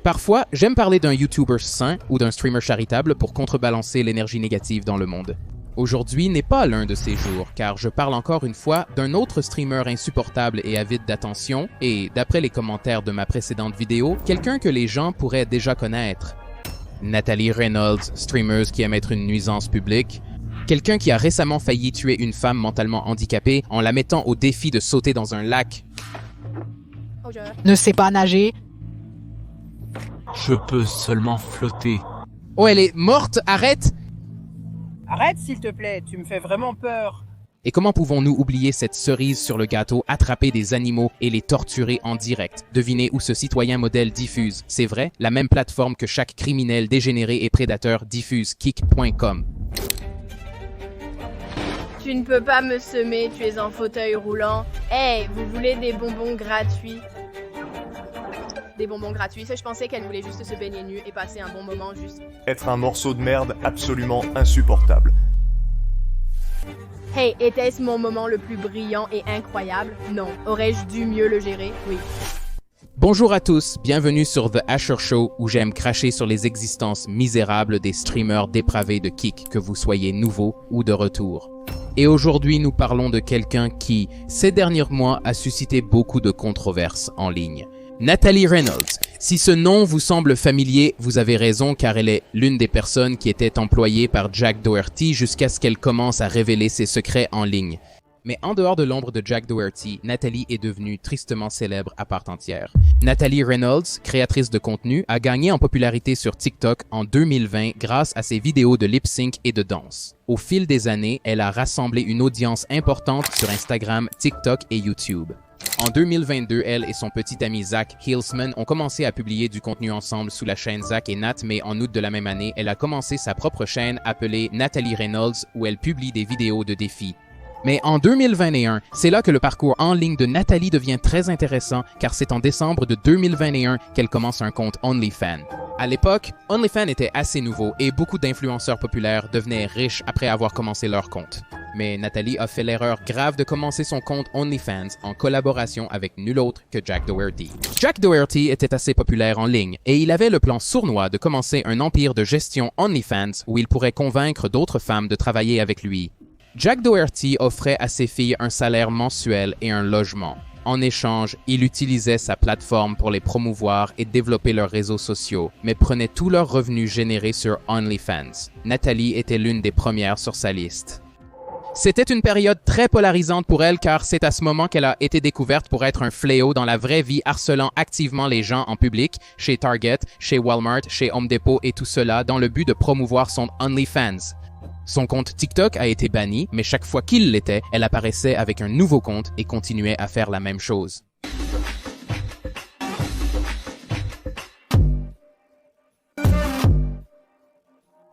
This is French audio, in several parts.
Parfois, j'aime parler d'un YouTuber sain ou d'un streamer charitable pour contrebalancer l'énergie négative dans le monde. Aujourd'hui n'est pas l'un de ces jours, car je parle encore une fois d'un autre streamer insupportable et avide d'attention, et d'après les commentaires de ma précédente vidéo, quelqu'un que les gens pourraient déjà connaître. Natalie Reynolds, streameuse qui aime être une nuisance publique. Quelqu'un qui a récemment failli tuer une femme mentalement handicapée en la mettant au défi de sauter dans un lac. Ne sais pas nager. Je peux seulement flotter. Oh, elle est morte, arrête! Arrête s'il te plaît, tu me fais vraiment peur. Et comment pouvons-nous oublier cette cerise sur le gâteau, attraper des animaux et les torturer en direct? Devinez où ce citoyen modèle diffuse. C'est vrai, la même plateforme que chaque criminel dégénéré et prédateur diffuse, kick.com. Tu ne peux pas me semer, tu es en fauteuil roulant. Hey, vous voulez des bonbons gratuits? Des bonbons gratuits, je pensais qu'elle voulait juste se baigner nue et passer un bon moment juste. Être un morceau de merde absolument insupportable. Hey, était-ce mon moment le plus brillant et incroyable? Non. Aurais-je dû mieux le gérer? Oui. Bonjour à tous, bienvenue sur The Asher Show où j'aime cracher sur les existences misérables des streamers dépravés de Kick, que vous soyez nouveau ou de retour. Et aujourd'hui, nous parlons de quelqu'un qui, ces derniers mois, a suscité beaucoup de controverses en ligne. Natalie Reynolds. Si ce nom vous semble familier, vous avez raison car elle est l'une des personnes qui était employée par Jack Doherty jusqu'à ce qu'elle commence à révéler ses secrets en ligne. Mais en dehors de l'ombre de Jack Doherty, Natalie est devenue tristement célèbre à part entière. Natalie Reynolds, créatrice de contenu, a gagné en popularité sur TikTok en 2020 grâce à ses vidéos de lip-sync et de danse. Au fil des années, elle a rassemblé une audience importante sur Instagram, TikTok et YouTube. En 2022, elle et son petit ami Zach Hillsman ont commencé à publier du contenu ensemble sous la chaîne Zach et Nat, mais en août de la même année, elle a commencé sa propre chaîne appelée Natalie Reynolds où elle publie des vidéos de défis. Mais en 2021, c'est là que le parcours en ligne de Natalie devient très intéressant car c'est en décembre de 2021 qu'elle commence un compte OnlyFans. À l'époque, OnlyFans était assez nouveau et beaucoup d'influenceurs populaires devenaient riches après avoir commencé leur compte. Mais Natalie a fait l'erreur grave de commencer son compte OnlyFans en collaboration avec nul autre que Jack Doherty. Jack Doherty était assez populaire en ligne et il avait le plan sournois de commencer un empire de gestion OnlyFans où il pourrait convaincre d'autres femmes de travailler avec lui. Jack Doherty offrait à ses filles un salaire mensuel et un logement. En échange, il utilisait sa plateforme pour les promouvoir et développer leurs réseaux sociaux, mais prenait tous leurs revenus générés sur OnlyFans. Natalie était l'une des premières sur sa liste. C'était une période très polarisante pour elle car c'est à ce moment qu'elle a été découverte pour être un fléau dans la vraie vie, harcelant activement les gens en public, chez Target, chez Walmart, chez Home Depot et tout cela dans le but de promouvoir son OnlyFans. Son compte TikTok a été banni, mais chaque fois qu'il l'était, elle apparaissait avec un nouveau compte et continuait à faire la même chose.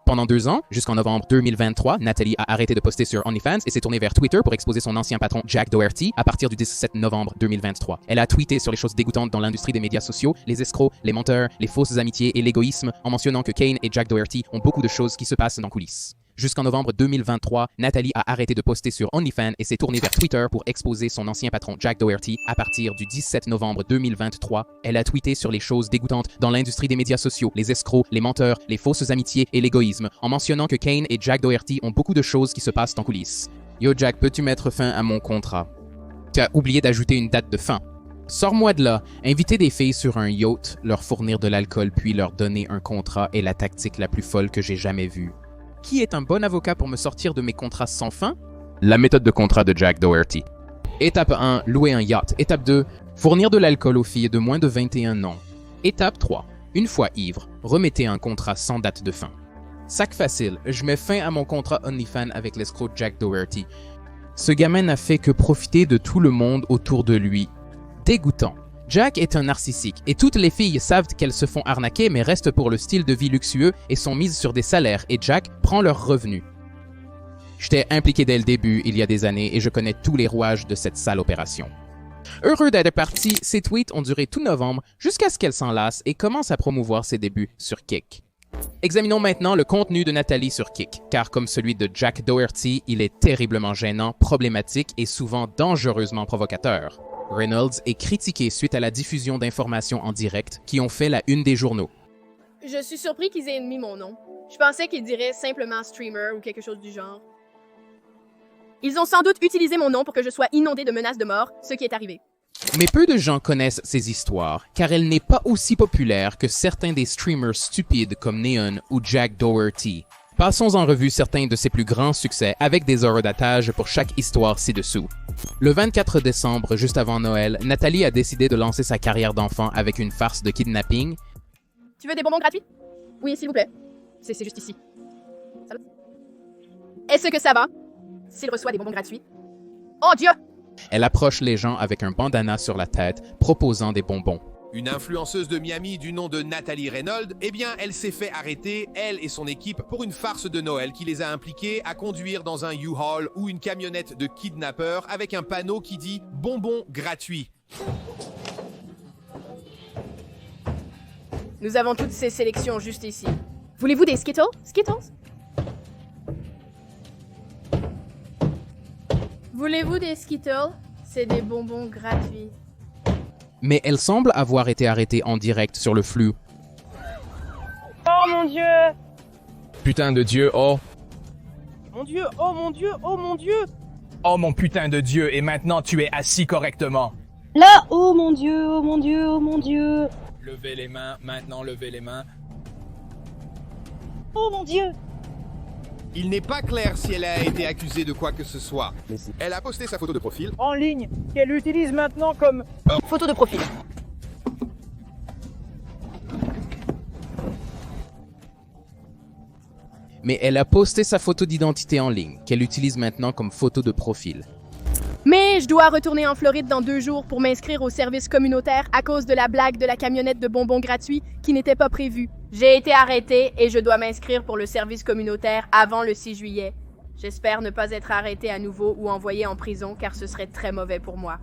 Pendant 2 ans, jusqu'en novembre 2023, Natalie a arrêté de poster sur OnlyFans et s'est tournée vers Twitter pour exposer son ancien patron Jack Doherty à partir du 17 novembre 2023. Elle a tweeté sur les choses dégoûtantes dans l'industrie des médias sociaux, les escrocs, les menteurs, les fausses amitiés et l'égoïsme, en mentionnant que Kane et Jack Doherty ont beaucoup de choses qui se passent dans coulisses. Jusqu'en novembre 2023, Natalie a arrêté de poster sur OnlyFans et s'est tournée vers Twitter pour exposer son ancien patron Jack Doherty. À partir du 17 novembre 2023, elle a tweeté sur les choses dégoûtantes dans l'industrie des médias sociaux, les escrocs, les menteurs, les fausses amitiés et l'égoïsme, en mentionnant que Kane et Jack Doherty ont beaucoup de choses qui se passent en coulisses. Yo Jack, peux-tu mettre fin à mon contrat? Tu as oublié d'ajouter une date de fin. Sors-moi de là. Inviter des filles sur un yacht, leur fournir de l'alcool puis leur donner un contrat est la tactique la plus folle que j'ai jamais vue. Qui est un bon avocat pour me sortir de mes contrats sans fin? La méthode de contrat de Jack Doherty. Étape 1, louer un yacht. Étape 2, fournir de l'alcool aux filles de moins de 21 ans. Étape 3, une fois ivre, remettez un contrat sans date de fin. Sac facile, je mets fin à mon contrat OnlyFans avec l'escroc Jack Doherty. Ce gamin n'a fait que profiter de tout le monde autour de lui. Dégoûtant. Jack est un narcissique et toutes les filles savent qu'elles se font arnaquer mais restent pour le style de vie luxueux et sont mises sur des salaires et Jack prend leurs revenus. J'étais impliqué dès le début il y a des années et je connais tous les rouages de cette sale opération. Heureux d'être parti, ses tweets ont duré tout novembre jusqu'à ce qu'elle s'en lasse et commence à promouvoir ses débuts sur Kick. Examinons maintenant le contenu de Natalie sur Kick, car comme celui de Jack Doherty, il est terriblement gênant, problématique et souvent dangereusement provocateur. Reynolds est critiqué suite à la diffusion d'informations en direct qui ont fait la une des journaux. Je suis surpris qu'ils aient mis mon nom. Je pensais qu'ils diraient simplement streamer ou quelque chose du genre. Ils ont sans doute utilisé mon nom pour que je sois inondé de menaces de mort, ce qui est arrivé. Mais peu de gens connaissent ces histoires, car elle n'est pas aussi populaire que certains des streamers stupides comme Neon ou Jack Doherty. Passons en revue certains de ses plus grands succès avec des horodatage pour chaque histoire ci-dessous. Le 24 décembre, juste avant Noël, Nathalie a décidé de lancer sa carrière d'enfant avec une farce de kidnapping. Tu veux des bonbons gratuits? Oui, s'il vous plaît. C'est juste ici. Salut. Est-ce que ça va? S'il reçoit des bonbons gratuits? Oh Dieu! Elle approche les gens avec un bandana sur la tête, proposant des bonbons. Une influenceuse de Miami du nom de Nathalie Reynolds, eh bien, elle s'est fait arrêter, elle et son équipe, pour une farce de Noël qui les a impliqués à conduire dans un U-Haul ou une camionnette de kidnappeurs avec un panneau qui dit « bonbons gratuits ». Nous avons toutes ces sélections juste ici. Voulez-vous des Skittles? Skittles? Voulez-vous des Skittles? C'est des bonbons gratuits. Mais elle semble avoir été arrêtée en direct sur le flux. Oh mon Dieu! Putain de Dieu, oh! Mon Dieu, oh mon Dieu, oh mon Dieu! Oh mon putain de Dieu, et maintenant tu es assis correctement. Là, oh mon Dieu, oh mon Dieu, oh mon Dieu! Levez les mains, maintenant levez les mains. Oh mon Dieu! Il n'est pas clair si elle a été accusée de quoi que ce soit. Elle a posté sa photo de profil En ligne, qu'elle utilise maintenant comme... Photo de profil. Mais elle a posté sa photo d'identité en ligne, qu'elle utilise maintenant comme photo de profil. Mais je dois retourner en Floride dans 2 jours pour m'inscrire au service communautaire à cause de la blague de la camionnette de bonbons gratuits qui n'était pas prévue. J'ai été arrêtée et je dois m'inscrire pour le service communautaire avant le 6 juillet. J'espère ne pas être arrêtée à nouveau ou envoyée en prison car ce serait très mauvais pour moi.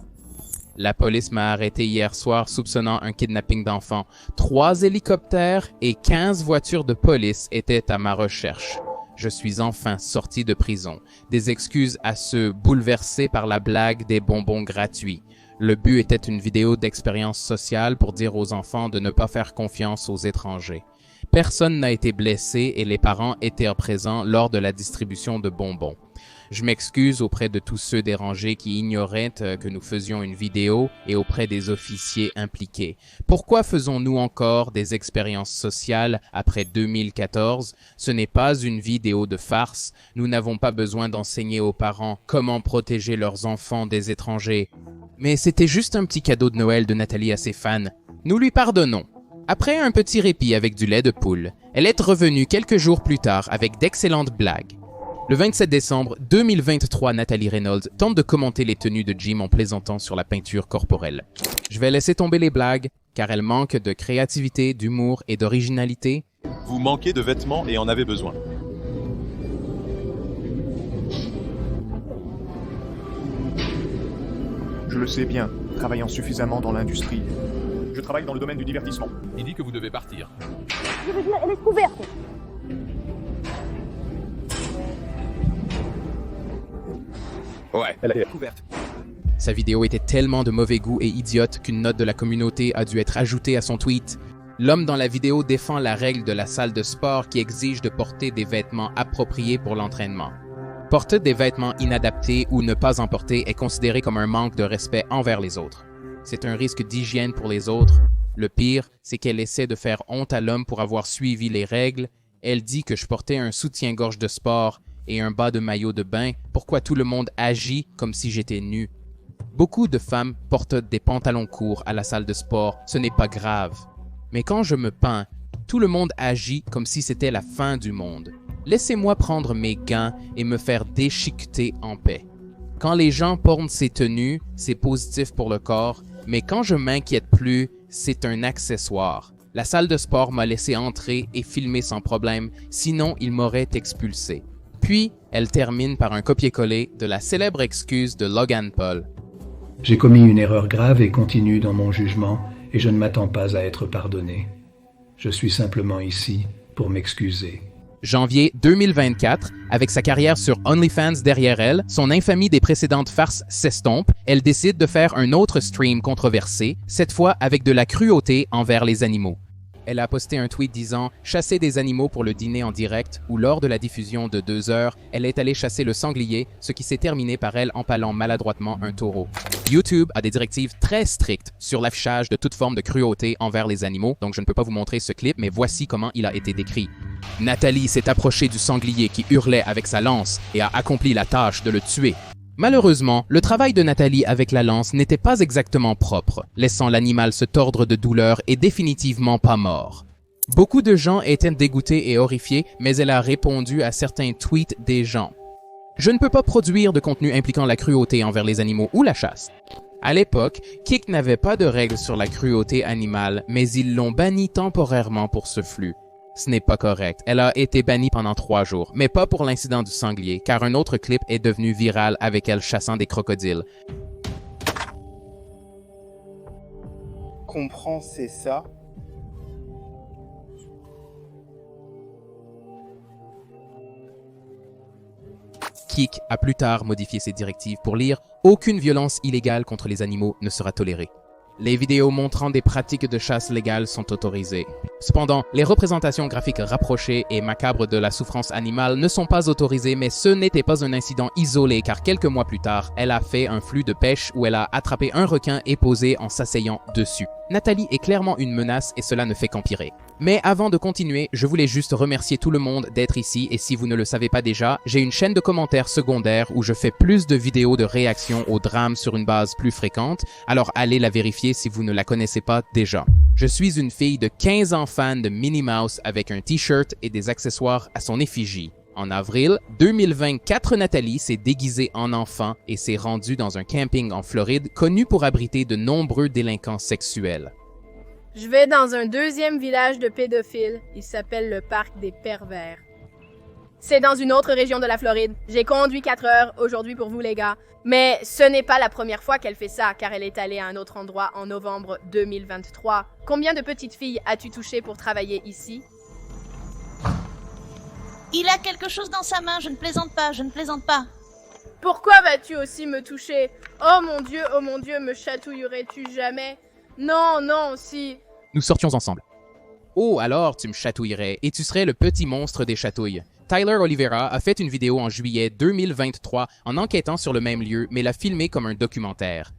La police m'a arrêté hier soir soupçonnant un kidnapping d'enfants. 3 hélicoptères et 15 voitures de police étaient à ma recherche. Je suis enfin sorti de prison. Des excuses à ceux bouleversés par la blague des bonbons gratuits. Le but était une vidéo d'expérience sociale pour dire aux enfants de ne pas faire confiance aux étrangers. Personne n'a été blessé et les parents étaient présents lors de la distribution de bonbons. Je m'excuse auprès de tous ceux dérangés qui ignoraient que nous faisions une vidéo et auprès des officiers impliqués. Pourquoi faisons-nous encore des expériences sociales après 2014? Ce n'est pas une vidéo de farce. Nous n'avons pas besoin d'enseigner aux parents comment protéger leurs enfants des étrangers. Mais c'était juste un petit cadeau de Noël de Nathalie à ses fans. Nous lui pardonnons. Après un petit répit avec du lait de poule, elle est revenue quelques jours plus tard avec d'excellentes blagues. Le 27 décembre 2023, Nathalie Reynolds tente de commenter les tenues de Jim en plaisantant sur la peinture corporelle. Je vais laisser tomber les blagues, car elles manquent de créativité, d'humour et d'originalité. Vous manquez de vêtements et en avez besoin. Je le sais bien, travaillant suffisamment dans l'industrie. Je travaille dans le domaine du divertissement. Il dit que vous devez partir. Je veux dire, elle est couverte. Ouais, Elle est couverte. Sa vidéo était tellement de mauvais goût et idiote qu'une note de la communauté a dû être ajoutée à son tweet. L'homme dans la vidéo défend la règle de la salle de sport qui exige de porter des vêtements appropriés pour l'entraînement. Porter des vêtements inadaptés ou ne pas en porter est considéré comme un manque de respect envers les autres. C'est un risque d'hygiène pour les autres. Le pire, c'est qu'elle essaie de faire honte à l'homme pour avoir suivi les règles. Elle dit que je portais un soutien-gorge de sport et un bas de maillot de bain. Pourquoi tout le monde agit comme si j'étais nu? Beaucoup de femmes portent des pantalons courts à la salle de sport. Ce n'est pas grave. Mais quand je me peins, tout le monde agit comme si c'était la fin du monde. Laissez-moi prendre mes gants et me faire déchiqueter en paix. Quand les gens portent ces tenues, c'est positif pour le corps, mais quand je m'inquiète plus, c'est un accessoire. La salle de sport m'a laissé entrer et filmer sans problème, sinon ils m'auraient expulsé. Puis, elle termine par un copier-coller de la célèbre excuse de Logan Paul. J'ai commis une erreur grave et continue dans mon jugement, et je ne m'attends pas à être pardonné. Je suis simplement ici pour m'excuser. Janvier 2024, avec sa carrière sur OnlyFans derrière elle, son infamie des précédentes farces s'estompe, elle décide de faire un autre stream controversé, cette fois avec de la cruauté envers les animaux. Elle a posté un tweet disant « Chasser des animaux pour le dîner en direct » où lors de la diffusion de 2 heures, elle est allée chasser le sanglier, ce qui s'est terminé par elle empalant maladroitement un taureau. YouTube a des directives très strictes sur l'affichage de toute forme de cruauté envers les animaux, donc je ne peux pas vous montrer ce clip, mais voici comment il a été décrit. Nathalie s'est approchée du sanglier qui hurlait avec sa lance et a accompli la tâche de le tuer. Malheureusement, le travail de Nathalie avec la lance n'était pas exactement propre, laissant l'animal se tordre de douleur et définitivement pas mort. Beaucoup de gens étaient dégoûtés et horrifiés, mais elle a répondu à certains tweets des gens. Je ne peux pas produire de contenu impliquant la cruauté envers les animaux ou la chasse. À l'époque, Kik n'avait pas de règles sur la cruauté animale, mais ils l'ont banni temporairement pour ce flux. Ce n'est pas correct. Elle a été bannie pendant 3 jours, mais pas pour l'incident du sanglier, car un autre clip est devenu viral avec elle chassant des crocodiles. Comprends, c'est ça. Kik a plus tard modifié ses directives pour lire « Aucune violence illégale contre les animaux ne sera tolérée ». Les vidéos montrant des pratiques de chasse légales sont autorisées. Cependant, les représentations graphiques rapprochées et macabres de la souffrance animale ne sont pas autorisées, mais ce n'était pas un incident isolé car quelques mois plus tard, elle a fait un flux de pêche où elle a attrapé un requin et posé en s'asseyant dessus. Nathalie est clairement une menace et cela ne fait qu'empirer. Mais avant de continuer, je voulais juste remercier tout le monde d'être ici et si vous ne le savez pas déjà, j'ai une chaîne de commentaires secondaire où je fais plus de vidéos de réaction aux drames sur une base plus fréquente, alors allez la vérifier si vous ne la connaissez pas déjà. Je suis une fille de 15 ans fan de Minnie Mouse avec un t-shirt et des accessoires à son effigie. En avril 2024, Nathalie s'est déguisée en enfant et s'est rendue dans un camping en Floride connu pour abriter de nombreux délinquants sexuels. Je vais dans un deuxième village de pédophiles. Il s'appelle le Parc des Pervers. C'est dans une autre région de la Floride. J'ai conduit 4 heures aujourd'hui pour vous les gars. Mais ce n'est pas la première fois qu'elle fait ça, car elle est allée à un autre endroit en novembre 2023. Combien de petites filles as-tu touché pour travailler ici? Il a quelque chose dans sa main, je ne plaisante pas, je ne plaisante pas. Pourquoi vas-tu aussi me toucher? Oh mon Dieu, me chatouillerais-tu jamais? Non, non, si... Nous sortions ensemble. Oh, alors tu me chatouillerais et tu serais le petit monstre des chatouilles. Tyler Oliveira a fait une vidéo en juillet 2023 en enquêtant sur le même lieu, mais l'a filmé comme un documentaire.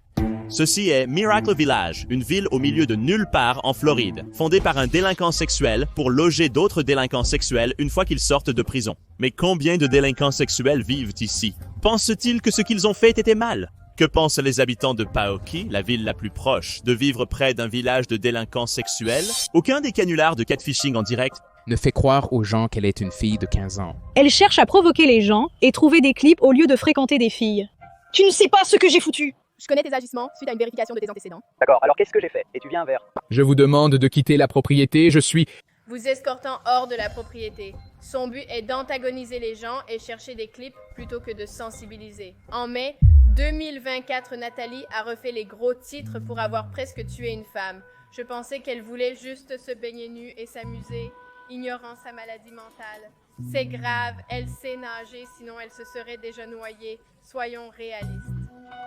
Ceci est Miracle Village, une ville au milieu de nulle part en Floride, fondée par un délinquant sexuel pour loger d'autres délinquants sexuels une fois qu'ils sortent de prison. Mais combien de délinquants sexuels vivent ici? Pensent-ils que ce qu'ils ont fait était mal? Que pensent les habitants de Paoki, la ville la plus proche, de vivre près d'un village de délinquants sexuels? Aucun des canulars de catfishing en direct ne fait croire aux gens qu'elle est une fille de 15 ans. Elle cherche à provoquer les gens et trouver des clips au lieu de fréquenter des filles. Tu ne sais pas ce que j'ai foutu! Je connais tes agissements suite à une vérification de tes antécédents. D'accord, alors qu'est-ce que j'ai fait? Et tu viens vers... Je vous demande de quitter la propriété, je suis... Vous escortant hors de la propriété. Son but est d'antagoniser les gens et chercher des clips plutôt que de sensibiliser. En mai 2024, Nathalie a refait les gros titres pour avoir presque tué une femme. Je pensais qu'elle voulait juste se baigner nue et s'amuser, ignorant sa maladie mentale. C'est grave, elle sait nager, sinon elle se serait déjà noyée. Soyons réalistes.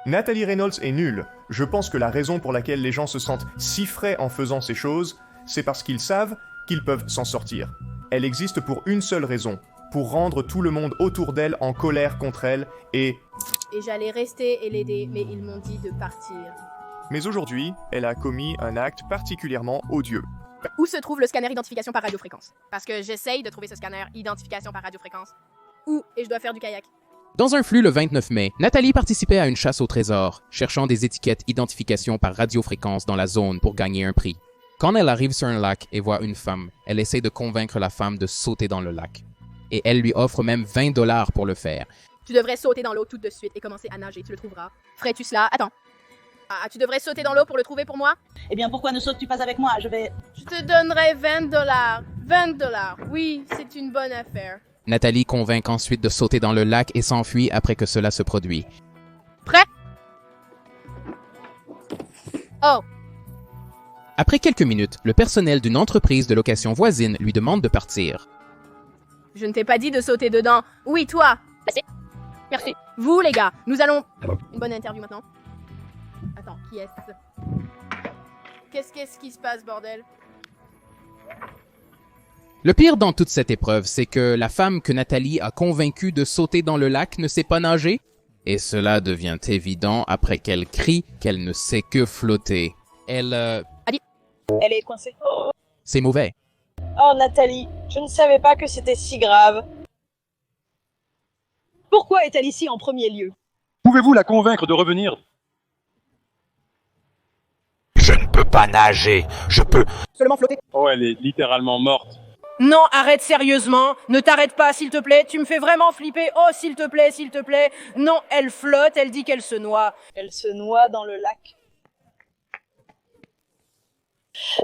Nathalie Reynolds est nulle. Je pense que la raison pour laquelle les gens se sentent si frais en faisant ces choses, c'est parce qu'ils savent qu'ils peuvent s'en sortir. Elle existe pour une seule raison, pour rendre tout le monde autour d'elle en colère contre elle et j'allais rester et l'aider, mais ils m'ont dit de partir. Mais aujourd'hui, elle a commis un acte particulièrement odieux. Où se trouve le scanner identification par radiofréquence? Parce que j'essaye de trouver ce scanner identification par radiofréquence. Où? Et je dois faire du kayak. Dans un flux le 29 mai, Nathalie participait à une chasse au trésor, cherchant des étiquettes identification par radiofréquence dans la zone pour gagner un prix. Quand elle arrive sur un lac et voit une femme, elle essaie de convaincre la femme de sauter dans le lac. Et elle lui offre même 20 $ pour le faire. Tu devrais sauter dans l'eau tout de suite et commencer à nager, tu le trouveras. Ferais-tu cela? Attends. Ah, tu devrais sauter dans l'eau pour le trouver pour moi? Eh bien, pourquoi ne sautes-tu pas avec moi? Je te donnerai 20 $. 20 $. Oui, c'est une bonne affaire. Nathalie convainc ensuite de sauter dans le lac et s'enfuit après que cela se produit. Prêt? Oh! Après quelques minutes, le personnel d'une entreprise de location voisine lui demande de partir. Je ne t'ai pas dit de sauter dedans. Oui, toi. Merci. Vous, les gars, nous allons... Une bonne interview maintenant. Attends, qui est-ce? Qu'est-ce qui se passe, bordel? Le pire dans toute cette épreuve, c'est que la femme que Nathalie a convaincue de sauter dans le lac ne sait pas nager. Et cela devient évident après qu'elle crie qu'elle ne sait que flotter. Elle est coincée. C'est mauvais. Oh, Nathalie, je ne savais pas que c'était si grave. Pourquoi est-elle ici en premier lieu? Pouvez-vous la convaincre de revenir? Je ne peux pas nager. Je peux seulement flotter. Oh, elle est littéralement morte. Non, arrête sérieusement. Ne t'arrête pas, s'il te plaît. Tu me fais vraiment flipper. Oh, s'il te plaît, s'il te plaît. Non, elle flotte, elle dit qu'elle se noie. Elle se noie dans le lac.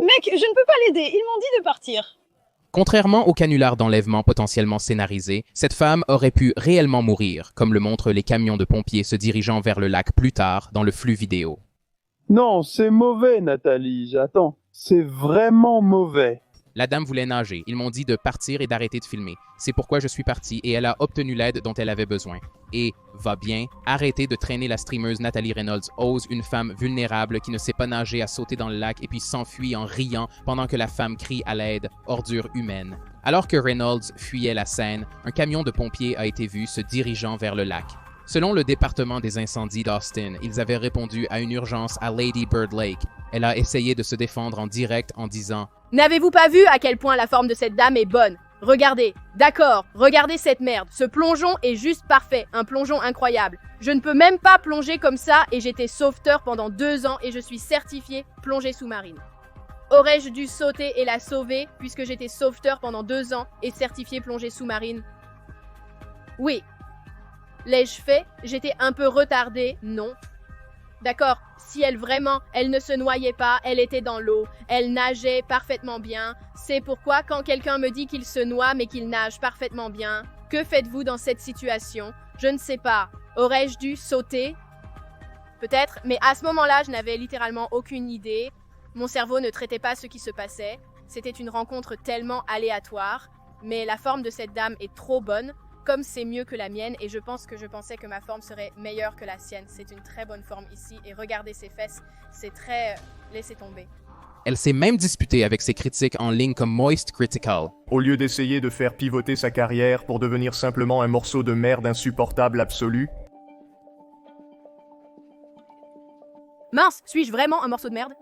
Mec, je ne peux pas l'aider. Ils m'ont dit de partir. Contrairement au canular d'enlèvement potentiellement scénarisé, cette femme aurait pu réellement mourir, comme le montrent les camions de pompiers se dirigeant vers le lac plus tard dans le flux vidéo. Non, c'est mauvais, Nathalie. J'attends. C'est vraiment mauvais. La dame voulait nager. Ils m'ont dit de partir et d'arrêter de filmer. C'est pourquoi je suis parti et elle a obtenu l'aide dont elle avait besoin. Et, va bien, arrêtez de traîner la streameuse Natalie Reynolds ose une femme vulnérable qui ne sait pas nager à sauter dans le lac et puis s'enfuit en riant pendant que la femme crie à l'aide, ordure humaine. Alors que Reynolds fuyait la scène, un camion de pompiers a été vu se dirigeant vers le lac. Selon le département des incendies d'Austin, ils avaient répondu à une urgence à Lady Bird Lake. Elle a essayé de se défendre en direct en disant « N'avez-vous pas vu à quel point la forme de cette dame est bonne? Regardez, d'accord, regardez cette merde. Ce plongeon est juste parfait, un plongeon incroyable. Je ne peux même pas plonger comme ça et j'étais sauveteur pendant 2 ans et je suis certifié plongée sous-marine. Aurais-je dû sauter et la sauver puisque j'étais sauveteur pendant 2 ans et certifié plongée sous-marine? Oui. L'ai-je fait? J'étais un peu retardée? Non. D'accord, si elle ne se noyait pas, elle était dans l'eau, elle nageait parfaitement bien. C'est pourquoi quand quelqu'un me dit qu'il se noie mais qu'il nage parfaitement bien, que faites-vous dans cette situation? Je ne sais pas. Aurais-je dû sauter? Peut-être, mais à ce moment-là, je n'avais littéralement aucune idée. Mon cerveau ne traitait pas ce qui se passait. C'était une rencontre tellement aléatoire, mais la forme de cette dame est trop bonne. Comme c'est mieux que la mienne et je pensais que ma forme serait meilleure que la sienne. C'est une très bonne forme ici et regardez ses fesses, c'est très... laissez tomber. Elle s'est même disputée avec ses critiques en ligne comme Moist Critical. Au lieu d'essayer de faire pivoter sa carrière pour devenir simplement un morceau de merde insupportable absolu. Mince, suis-je vraiment un morceau de merde?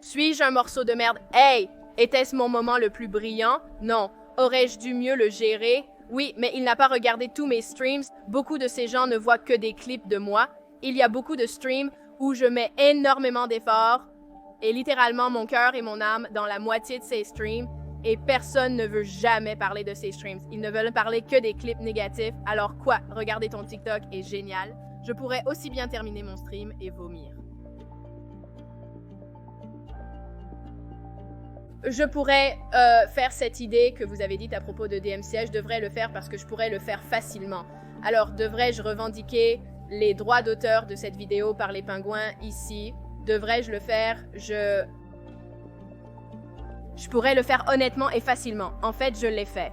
Suis-je un morceau de merde? Hey! Était-ce mon moment le plus brillant? Non. Aurais-je dû mieux le gérer? Oui, mais il n'a pas regardé tous mes streams. Beaucoup de ces gens ne voient que des clips de moi. Il y a beaucoup de streams où je mets énormément d'efforts et littéralement mon cœur et mon âme dans la moitié de ces streams et personne ne veut jamais parler de ces streams. Ils ne veulent parler que des clips négatifs. Alors quoi? Regarder ton TikTok est génial. Je pourrais aussi bien terminer mon stream et vomir. Je pourrais faire cette idée que vous avez dite à propos de DMCA. Je devrais le faire parce que je pourrais le faire facilement. Alors, devrais-je revendiquer les droits d'auteur de cette vidéo par les pingouins ici? Devrais-je le faire? Je pourrais le faire honnêtement et facilement. En fait, je l'ai fait.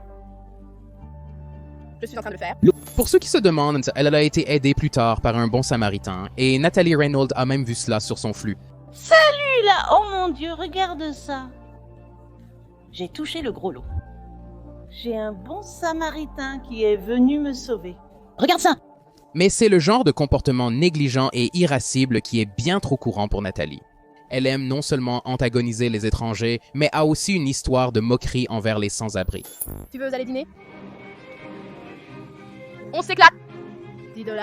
Je suis en train de le faire. Pour ceux qui se demandent, elle a été aidée plus tard par un bon samaritain et Natalie Reynolds a même vu cela sur son flux. Salut là! Oh mon Dieu, regarde ça! J'ai touché le gros lot. J'ai un bon samaritain qui est venu me sauver. Regarde ça! Mais c'est le genre de comportement négligent et irascible qui est bien trop courant pour Nathalie. Elle aime non seulement antagoniser les étrangers, mais a aussi une histoire de moquerie envers les sans-abri. Tu veux aller dîner? On s'éclate! 10 $?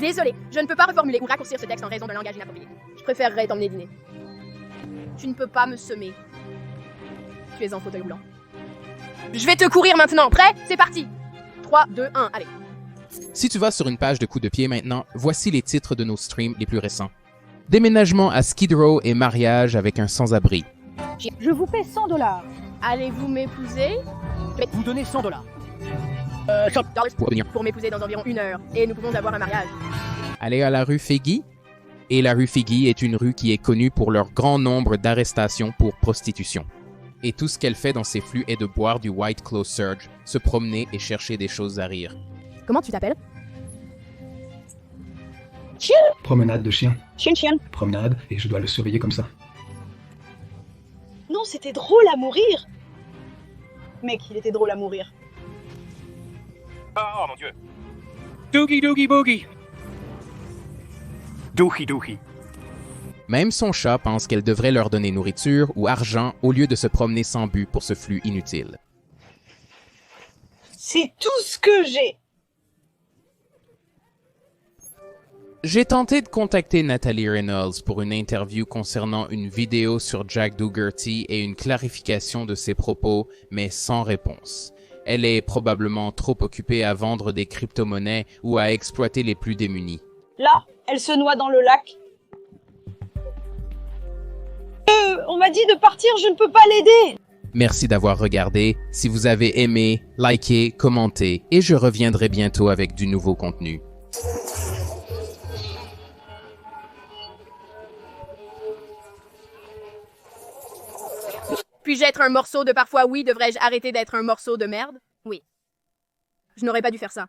Désolé, je ne peux pas reformuler ou raccourcir ce texte en raison d'un langage inapproprié. Je préférerais t'emmener dîner. Tu ne peux pas me semer. Tu es en fauteuil roulant. Je vais te courir maintenant. Prêt? C'est parti. 3, 2, 1, allez. Si tu vas sur une page de coups de pied maintenant, voici les titres de nos streams les plus récents. Déménagement à Skid Row et mariage avec un sans-abri. Je vous paie 100 $. Allez-vous m'épouser? Je vais vous donner 100 $. Pour m'épouser dans environ 1 heure. Et nous pouvons avoir un mariage. Aller à la rue Feggy. Et la rue Feggy est une rue qui est connue pour leur grand nombre d'arrestations pour prostitution. Et tout ce qu'elle fait dans ses flux est de boire du White Claw Surge, se promener et chercher des choses à rire. Comment tu t'appelles? Chien. Promenade de chien. Chien. Promenade, et je dois le surveiller comme ça. Non, c'était drôle à mourir. Mec, il était drôle à mourir. Oh mon dieu. Doogie doogie boogie. Douhi douhi. Même son chat pense qu'elle devrait leur donner nourriture ou argent au lieu de se promener sans but pour ce flux inutile. C'est tout ce que j'ai. J'ai tenté de contacter Natalie Reynolds pour une interview concernant une vidéo sur Jack Dougherty et une clarification de ses propos, mais sans réponse. Elle est probablement trop occupée à vendre des crypto-monnaies ou à exploiter les plus démunis. Là, elle se noie dans le lac. On m'a dit de partir, je ne peux pas l'aider. Merci d'avoir regardé. Si vous avez aimé, likez, commentez et je reviendrai bientôt avec du nouveau contenu. Puis-je être un morceau de parfois oui? Devrais-je arrêter d'être un morceau de merde? Oui. Je n'aurais pas dû faire ça.